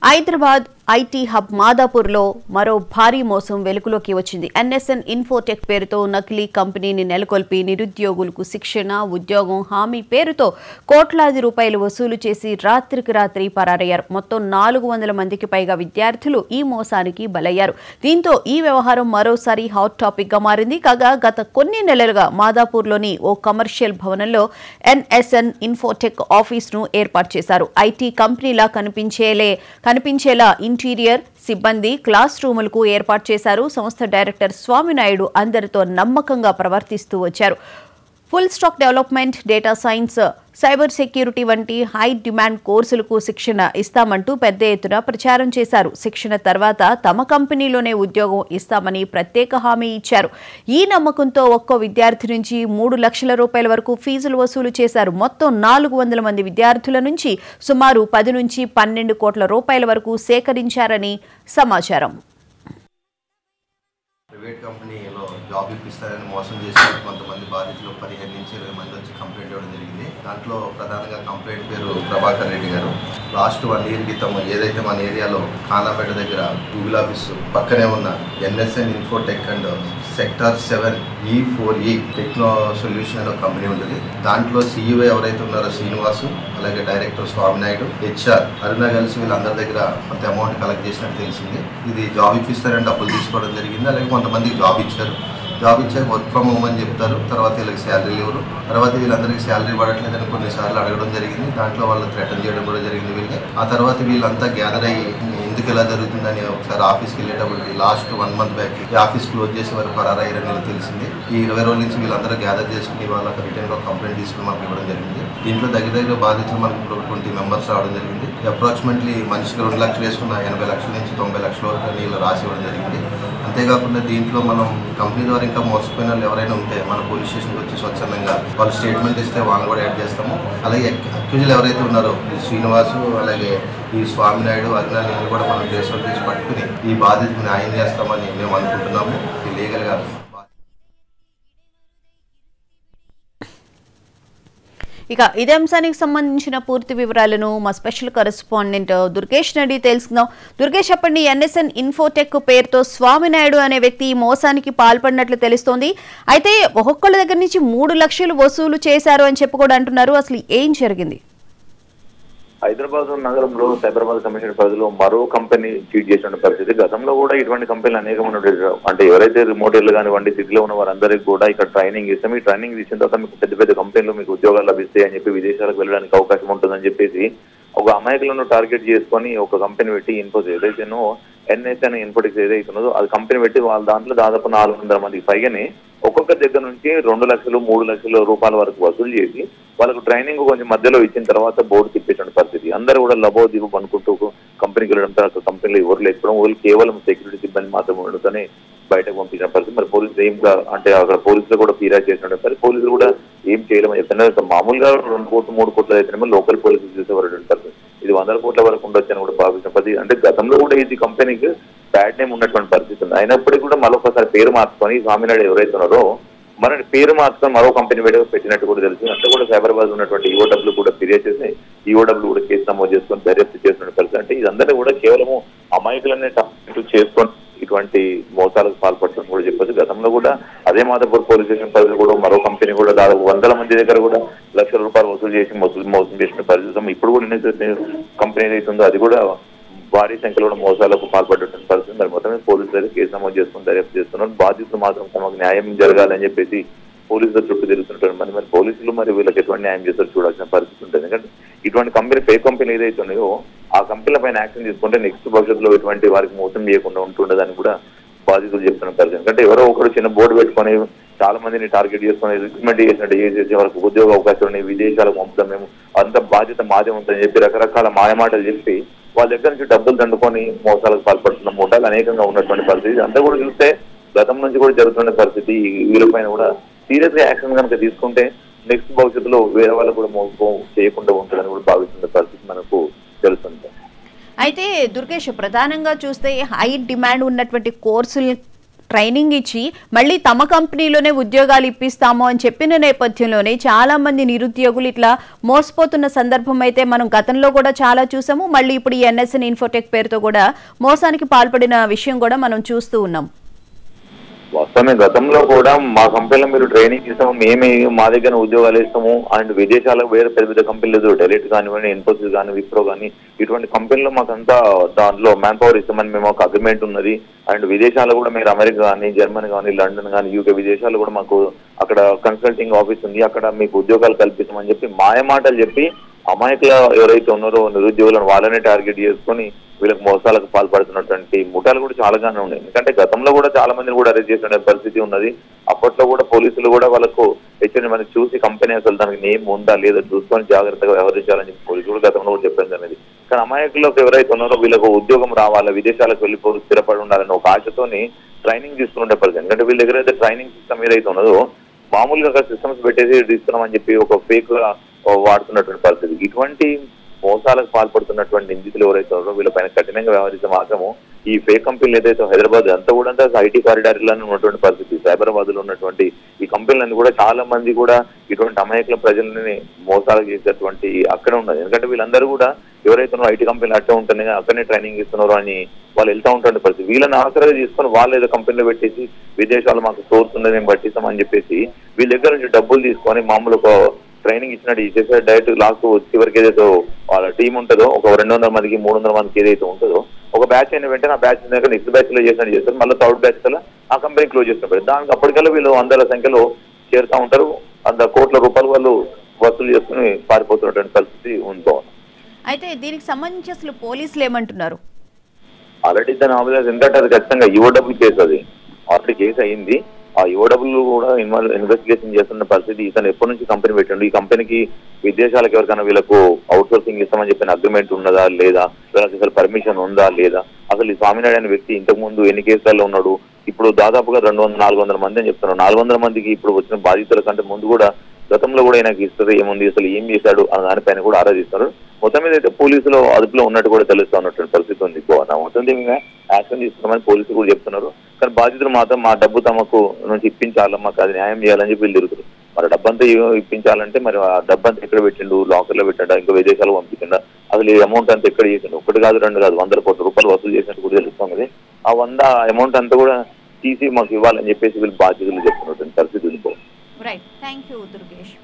Hyderabad IT hub మాదాపూర్లో మరో భారీ మోసం వెలుగులోకి వచ్చింది. ఎన్ఎస్ఎన్ ఇన్ఫోటెక్ పేరుతో నకిలీ కంపెనీని నెలకొల్పి నిరుద్యోగులకు శిక్షణ, ఉద్యోగం హామీ పేరుతో కోట్లాది రూపాయలు వసూలు చేసి రాత్రికి రాత్రి పరారయ్యారు. మొత్తం 400 మందికి పైగా విద్యార్థులు ఈ మోసానికి బలయ్యారు. దీంతో ఈ వ్యవహారం మరోసారి హాట్ టాపిక్ గా మారింది. కాగా గత కొన్ని నెలలుగా మాదాపూర్లోని ఓ కమర్షియల్ భవనంలో ఎన్ఎస్ఎన్ ఇన్ఫోటెక్ ఆఫీస్ను ఏర్పాటు చేశారు. ఐటీ కంపెనీలా కనిపించేలా ఇంటీరియర్ సిబ్బంది క్లాస్ రూములకు ఏర్పాటు చేశారు. సంస్థ డైరెక్టర్ స్వామినాయుడు అందరితో నమ్మకంగా ప్రవర్తిస్తూ వచ్చారు. Full stack development, data science, cyber security వంటి హై డిమాండ్ కోర్సులకు శిక్షణ ఇస్తామంటూ పెద్ద ఎత్తున ప్రచారం చేశారు. శిక్షణ తర్వాత తమ కంపెనీలోనే ఉద్యోగం ఇస్తామని ప్రత్యేక హామీ ఇచ్చారు. ఈ నమ్మకంతో ఒక్కో విద్యార్థి నుంచి 3 లక్షల రూపాయల వరకు ఫీజులు వసూలు చేశారు. మొత్తం 400 మంది విద్యార్థుల నుంచి సుమారు 10 నుంచి 12 కోట్ల రూపాయల వరకు సేకరించారని సమాచారం. ప్రైవేట్ కంపెనీలో జాబ్ ఇప్పిస్తారని మోసం చేసి కొంతమంది బాధితులు 15 నుంచి 20 మంది వచ్చి కంప్లైంట్ ఇవ్వడం జరిగింది. దాంట్లో ప్రధానంగా కంప్లైంట్ పేరు ప్రభాకర్ రెడ్డి గారు. లాస్ట్ 1 ఇయర్ క్రితం ఏదైతే మన ఏరియాలో ఖానాపేట దగ్గర గూగుల్ ఆఫీస్ పక్కనే ఉన్న NSN Infotech and sector 7 E4E techno solution అనే కంపెనీ ఉంటుంది. దాంట్లో CEO ఎవరైతే ఉన్నారో శ్రీనివాసు, అలాగే డైరెక్టర్ స్వామినాయుడు, HR అరుణ కలిసి వీళ్ళందరి దగ్గర కొంత అమౌంట్ కలెక్ట్ చేసినట్టు తెలిసింది. ఇది జాబ్ ఇప్పిస్తారని డబ్బులు తీసుకోవడం జరిగింది. అలాగే కొంతమందికి జాబ్ ఇచ్చారు. జాబ్ ఇచ్చాక వర్క్ ఫ్రమ్ హోమ్ అని చెప్తారు. తర్వాత వీళ్ళకి శాలరీలు ఇవ్వరు. తర్వాత వీళ్ళందరికీ శాలరీ పడట్లేదని కొన్నిసార్లు అడగడం జరిగింది. దాంట్లో వాళ్ళు థ్రెటన్ చేయడం కూడా జరిగింది వీళ్ళకి. ఆ తర్వాత వీళ్ళంతా గ్యాదర్ అయ్యి ఎందుకు ఎలా జరుగుతుందని ఒకసారి ఆఫీస్కి వెళ్ళేటప్పటికి లాస్ట్ 1 మంత్ బ్యాక్ ఈ ఆఫీస్ క్లోజ్ చేసి వారు పరారయ్యారని తెలిసింది. ఈ 20 రోజుల నుంచి వీళ్ళందరూ గ్యాదర్ చేసుకుని వాళ్ళకి రిటర్న్గా కంప్లైంట్ తీసుకుని మనకు ఇవ్వడం జరిగింది. దీంట్లో దగ్గర బాధితులు మనకు 20 మెంబర్స్ రావడం జరిగింది. అప్రాక్సిమేట్లీ మనిషికి 2 లక్షలు వేసుకున్న 80 లక్షల నుంచి 90 లక్షల వరకు వీళ్ళు రాసి ఇవ్వడం జరిగింది. అంతేకాకుండా దీంట్లో మనం కంపెనీ ద్వారా ఇంకా మోసపోయిన వాళ్ళు ఎవరైనా ఉంటే మన పోలీస్ స్టేషన్కి వచ్చి స్వచ్ఛందంగా వాళ్ళు స్టేట్మెంట్ ఇస్తే వాళ్ళని కూడా యాడ్ చేస్తాము. అలాగే అక్యూజులు ఎవరైతే ఉన్నారో ఈ శ్రీనివాసు, అలాగే ఈ స్వామినాయుడు, అరుణాని కూడా మనం కేసులు తీసి పట్టుకుని ఈ బాధితులకు న్యాయం చేస్తామని మేము అనుకుంటున్నాము. లీగల్గా ఇక ఇదే అంశానికి సంబంధించిన పూర్తి వివరాలను మా స్పెషల్ కరెస్పాండెంట్ దుర్గేష్ రెడ్డి తెలుసుకుందాం. దుర్గేష్, చెప్పండి. ఎన్ఎస్ఎన్ ఇన్ఫోటెక్ పేరుతో స్వామినాయుడు అనే వ్యక్తి ఈ మోసానికి పాల్పడినట్లు తెలుస్తోంది. అయితే ఒక్కొక్కళ్ళ దగ్గర నుంచి 3 లక్షలు వసూలు చేశారు అని చెప్పి కూడా అంటున్నారు. అసలు ఏం జరిగింది? హైదరాబాద్ నగరంలో సైబరాబాద్ కమిషన్ పరిధిలో మరో కంపెనీ చీట్ చేసిన పరిస్థితి. గతంలో కూడా ఇటువంటి కంపెనీలు అనేకమైన, అంటే ఎవరైతే రిమోటర్లు కానివ్వండి, సిటీలో ఉన్న వారందరికీ కూడా ఇక్కడ ట్రైనింగ్ ఇస్తాం. ఈ ట్రైనింగ్ ఇచ్చిన తర్వాత మీకు పెద్ద పెద్ద కంపెనీలు మీకు ఉద్యోగాలు లభిస్తాయి అని చెప్పి విదేశాలకు వెళ్ళడానికి అవకాశం ఉంటుందని చెప్పేసి ఒక అమాయకులను టార్గెట్ చేసుకొని ఒక కంపెనీ పెట్టి ఇన్ఫోస్ ఏదైతేనో ఎన్ఎస్ఎన్ ఇన్ఫోటెక్స్ ఏదైతే ఉన్నదో అది కంపెనీ పెట్టి వాళ్ళ దాంట్లో దాదాపు 400 మందికి పైగానే ఒక్కొక్కరి దగ్గర నుంచి 2 లక్షలు 3 లక్షల రూపాయల వరకు వసూలు చేసి వాళ్ళకు ట్రైనింగ్ కొంచెం మధ్యలో ఇచ్చిన తర్వాత బోర్డు తిప్పేసిన పరిస్థితి. అందరూ కూడా లబో దిగు అనుకుంటూ కంపెనీకి వెళ్ళడం, తర్వాత కంపెనీలో ఎవరు లేకపోవడం, వాళ్ళు కేవలం సెక్యూరిటీ సిబ్బంది మాత్రం ఉండడంతోనే బయటకు పంపించిన పరిస్థితి. మరి పోలీసులు ఏం అంటే అక్కడ పోలీసులు కూడా ఫిర్యాదు చేసిన పరిస్థితి. పోలీసులు కూడా ఏం చేయలేమని చెప్తున్నారు. మామూలుగా 2 కోట్లు 3 కోట్లు అయితేనేమో లోకల్ పోలీసులు చూసేవారు ఉంటారు. ఇది 100 కోట్ల వరకు ఉండొచ్చు అని కూడా భావించిన పరిస్థితి. అంటే గతంలో కూడా ఇది కంపెనీకి బ్యాడ్ నేమ్ ఉన్నటువంటి పరిస్థితి ఉంది. అయినప్పటికీ కూడా మరొకసారి పేరు మార్చుకొని స్వామినాయుడు ఎవరైతే ఉన్నారో మన పేరు మార్చుకొని మరో కంపెనీ పెట్టినట్టు కూడా తెలుసు. అంటే కూడా సైబరాబాద్ ఉన్నటువంటి ఈఓడబ్ల్యూ కూడా ఫిర్యాదు చేసి ఈఓడబ్ల్యూ కూడా కేసు నమోదు చేసుకొని దర్యాప్తు చేస్తున్న పరిస్థితి. అంటే ఇదందరూ కూడా కేవలము అమాయకులనే టార్గెట్ చేసుకొని ఇటువంటి మోసాలకు పాల్పడటం కూడా చెప్పొచ్చు. గతంలో కూడా అదే మాదాపూర్ పోలీస్ స్టేషన్ పరిధిలో కూడా మరో కంపెనీ కూడా దాదాపు 100 మంది దగ్గర కూడా లక్షల రూపాయలు వసూలు చేసి మోసం చేసిన పరిస్థితి. ఇప్పుడు కూడా కంపెనీ ఏదైతే ఉందో అది కూడా భారీ సంఖ్యలో కూడా మోసాలకు పాల్పడేటువంటి పరిస్థితి. మరి మొత్తమే పోలీసులు కేసు నమోదు చేసుకుని దర్యాప్తు చేస్తున్నారు. బాధితులు మాత్రం తమకు న్యాయం జరగాలని చెప్పేసి పోలీసుల చుట్టూ తిరుగుతుంటారు. మరి పోలీసులు మరి వీళ్ళకి ఎటువంటి న్యాయం చేస్తారో చూడాల్సిన పరిస్థితి ఉంటుంది. ఎందుకంటే ఇటువంటి కంపెనీ ఫేక్ కంపెనీ ఏదైతే ఉన్నాయో ఆ కంపెనీల పైన యాక్షన్ తీసుకుంటే నెక్స్ట్ భవిష్యత్తులో ఎటువంటి వారికి మోసం చేయకుండా ఉంటుండదని కూడా బాధితులు చెప్తున్న పరిస్థితి. ఎందుకంటే ఎవరో ఒకరు చిన్న బోర్డు పెట్టుకొని చాలా మందిని టార్గెట్ చేసుకుని రిక్రూట్మెంట్ చేసినట్టు చేసేసి వాళ్ళకి ఉద్యోగ అవకాశాలు ఉన్నాయి, విదేశాలకు పంపుతాం, మేము అంత బాధ్యత మాదే ఉందని చెప్పి రకరకాల మాయమాటలు చెప్పి వాళ్ళ దగ్గర నుంచి డబ్బులు దండుకొని మోసాలకు పాల్పడుతున్న మోటాలు అనేకంగా ఉన్నటువంటి పరిస్థితి. అంతా కూడా చూస్తే గతం నుంచి కూడా జరుగుతున్న పరిస్థితి. వీళ్ళపైన కూడా సీరియస్ గా యాక్షన్ కనుక తీసుకుంటే నెక్స్ట్ భవిష్యత్తులో వేరే వాళ్ళు కూడా మోసం చేయకుండా ఉంటుందని కూడా భావిస్తున్న పరిస్థితి మనకు తెలుస్తుంది. అయితే దుర్గేష్, ప్రధానంగా చూస్తే హై డిమాండ్ ఉన్నటువంటి కోర్సులు ట్రైనింగ్ ఇచ్చి మళ్ళీ తమ కంపెనీలోనే ఉద్యోగాలు ఇప్పిస్తాము అని చెప్పిన నేపథ్యంలోనే చాలా మంది నిరుద్యోగులు ఇట్లా మోసపోతున్న సందర్భం అయితే మనం గతంలో కూడా చాలా చూసాము. మళ్ళీ ఇప్పుడు ఈ ఎన్ఎస్ఎన్ ఇన్ఫోటెక్ పేరుతో కూడా మోసానికి పాల్పడిన విషయం కూడా మనం చూస్తూ ఉన్నాం. వాస్తవమే, గతంలో కూడా మా కంపెనీలో మీరు ట్రైనింగ్ ఇస్తాము, మేమే మా దగ్గర ఉద్యోగాలు ఇస్తాము అండ్ విదేశాలకు వేరే పెద్ద పెద్ద కంపెనీలు డెలిట్ కానివ్వండి, ఇన్ఫోసిస్ కానీ, విప్రో కానీ ఇటువంటి కంపెనీలో మాకంతా దాంట్లో మ్యాన్ పవర్ ఇస్తామని మేము ఒక అగ్రిమెంట్ ఉన్నది. అండ్ విదేశాలు కూడా మీరు అమెరికా కానీ, జర్మనీ కానీ, లండన్ కానీ, యూకే విదేశాలు కూడా మాకు అక్కడ కన్సల్టింగ్ ఆఫీస్ ఉంది, అక్కడ మీకు ఉద్యోగాలు కల్పిస్తామని చెప్పి మాయ మాటలు చెప్పి అమాయకులు ఎవరైతే ఉన్నారో నిరుద్యోగులను వాళ్ళనే టార్గెట్ చేసుకొని వీళ్ళకి మోసాలకు పాల్పడుతున్నటువంటి ముఠాలు కూడా చాలాగానే ఉన్నాయి. ఎందుకంటే గతంలో కూడా చాలా మందిని కూడా అరెస్ట్ చేసిన పరిస్థితి ఉన్నది. అప్పట్లో కూడా పోలీసులు కూడా వాళ్ళకు హెచ్చరిక మనకి చూసి కంపెనీ అసలు దానికి నేమ్ ఉందా లేదా చూసుకొని జాగ్రత్తగా వ్యవహరించాలని చెప్పి పోలీసులు కూడా గతంలో కూడా చెప్పడం అనేది. కానీ అమాయకులకు ఎవరైతే ఉన్నారో వీళ్ళకు ఉద్యోగం రావాలా, విదేశాలకు వెళ్ళిపోయి స్థిరపడి ఉండాలని ఒక ఆశతోని ట్రైనింగ్ తీసుకునే పరిస్థితి. ఎందుకంటే వీళ్ళ దగ్గర అయితే ట్రైనింగ్ సిస్టమ్ ఏదైతే ఉన్నదో మామూలుగా సిస్టమ్స్ పెట్టేసి తీసుకున్నామని చెప్పి ఒక ఫేక్ వాడుతున్నటువంటి పరిస్థితి. ఇటువంటి మోసాలకు పాల్పడుతున్నటువంటి నిందితులు ఎవరైతే ఉన్నారో వీళ్ళపైన కఠినంగా వ్యవహరిస్తే మాత్రము ఈ ఫేక్ కంపెనీలు ఏదైతే హైదరాబాద్ అంతా కూడా ఐటీ కారిడార్లోనే ఉన్నటువంటి పరిస్థితి, సైబరాబాద్ లో ఉన్నటువంటి ఈ కంపెనీలన్నీ కూడా చాలా మంది కూడా ఇటువంటి అమాయకుల ప్రజలని మోసాలు చేసేటువంటి అక్కడ ఉన్నది. ఎందుకంటే వీళ్ళందరూ కూడా ఎవరైతే ఐటీ కంపెనీలు అట్టే ఉంటున్నాయో అక్కడనే ట్రైనింగ్ ఇస్తున్నారు అని వాళ్ళు వెళ్తూ ఉంటుండే పరిస్థితి. వీళ్ళని ఆసరాగా తీసుకొని వాళ్ళు ఏదో కంపెనీలో పెట్టేసి విదేశాలు మాకు సోర్స్ ఉన్నది మేము పట్టిస్తామని చెప్పేసి వీళ్ళ దగ్గర నుంచి డబ్బులు తీసుకొని మామూలు ట్రైనింగ్ ఇచ్చినట్టు ఇచ్చేసే డైరెక్ట్ లాస్ట్ చివరికి ఏదైతే వాళ్ళ టీం ఉంటుందో ఒక 200 మందికి 300 మందికి ఏదైతే ఉంటుందో ఒక బ్యాచ్ అయిన వెంటనే ఆ బ్యాచ్ నెక్స్ట్ బ్యాచ్ లో చేసినట్టు చేస్తారు, మళ్ళీ థర్డ్ బ్యాచ్ కల్లా ఆ కంపెనీ క్లోజ్ చేస్తున్నారు. దానికి అప్పటికల్లా వీళ్ళు వందల సంఖ్యలో చేరుతూ ఉంటారు, 100 కోట్ల రూపాయలు వాళ్ళు వసూలు చేసుకుని పారిపోతున్నటువంటి పరిస్థితి ఉంది. అయితే దీనికి సంబంధించి అసలు పోలీసులు ఏమంటున్నారు? ఆల్రెడీ దాని ఆబ్వియస్ ఎందుకంటే అది ఖచ్చితంగా యువడబ్ల్యూ కేసు, అది ఆల్రెడీ కేసు అయింది. ఆ యువడబ్ల్యూ కూడా ఇన్వెస్టిగేషన్ చేస్తున్న పరిస్థితి. ఇతను ఎప్పటి నుంచి కంపెనీ పెట్టండు, ఈ కంపెనీకి విదేశాలకు ఎవరికైనా వీళ్ళకు అవుట్ సోర్సింగ్ ఇస్తామని చెప్పిన అగ్రిమెంట్ ఉన్నదా లేదా, వీళ్ళకి అసలు పర్మిషన్ ఉందా లేదా, అసలు ఈ స్వామినాయుడు అనే వ్యక్తి ఇంతకు ముందు ఎన్ని కేసులలో ఉన్నాడు, ఇప్పుడు దాదాపుగా 200-400 మంది అని చెప్తున్నారు. 400 మందికి ఇప్పుడు వచ్చిన బాధితుల కంటే ముందు కూడా గతంలో కూడా ఆయనకి హిస్టరీ ఏముంది, అసలు ఏం చేశాడు అన్న దానిపైన కూడా ఆరాధిస్తున్నారు. మొత్తం మీద అయితే పోలీసులు అదుపులో ఉన్నట్టు కూడా తెలుస్తా ఉన్నటువంటి పరిస్థితి ఉంది. మొత్తం మీద యాక్షన్ తీసుకున్నామని పోలీసులు కూడా చెప్తున్నారు. కానీ బాధితులు మాత్రం మా డబ్బు తమకు నుంచి ఇప్పించాలి, మాకు అది న్యాయం చేయాలని చెప్పి వీళ్ళు తిరుగుతారు. మరి డబ్బంతా ఇప్పించాలంటే మరి ఆ డబ్బంతా ఎక్కడ పెట్టిండు, లాకర్లో పెట్టాడా, ఇంకా విదేశాలు పంపించిండా, అసలు ఈ అమౌంట్ అంతా ఎక్కడ చేసిండు, 1 కాదు 2 కాదు 100 కోట్ల రూపాయలు వసూలు చేసినట్టు కూడా తెలుస్తాం కదా. ఆ 100 అమౌంట్ అంతా కూడా తీసి మాకు ఇవ్వాలని చెప్పేసి వీళ్ళు బాధ్యతలు చెప్తున్నటువంటి పరిస్థితి ఉంది. Right, thank you Durgesh.